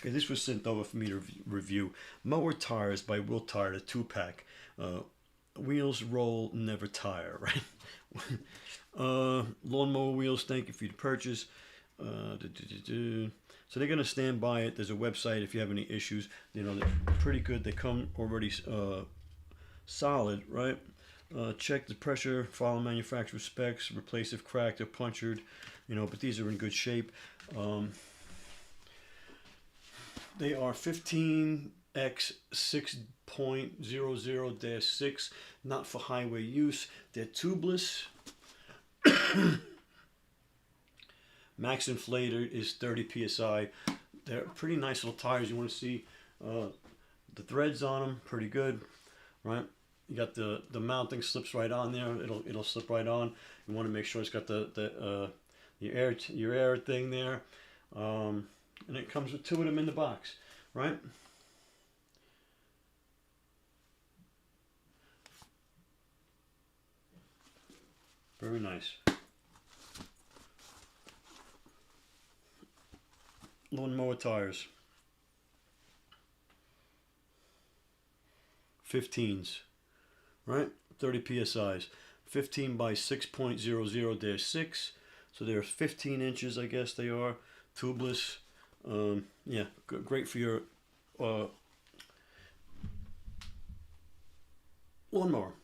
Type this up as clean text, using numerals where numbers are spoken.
Okay, this was sent over for me to review. Mower tires by Wiltire, the 2-pack. Wheels roll, never tire, right? Lawnmower wheels, thank you for your purchase. So they're going to stand by it. There's a website if you have any issues. You know, they're pretty good. They come already solid, right? Check the pressure, follow manufacturer specs, replace if cracked or punctured, you know, but these are in good shape. They are 15x6.00-6, not for highway use. They're tubeless. Max inflator is 30 psi. They're pretty nice little tires. You want to see the threads on them, pretty good, right? You got the mounting slips right on there. It'll slip right on. You want to make sure it's got your air thing there, and it comes with 2 of them in the box, right? Very nice. Lawnmower tires. 15s, right? 30 psi's. 15 by 6.00-6. So they're 15 inches, I guess they are. Tubeless. Yeah, great for your lawnmower.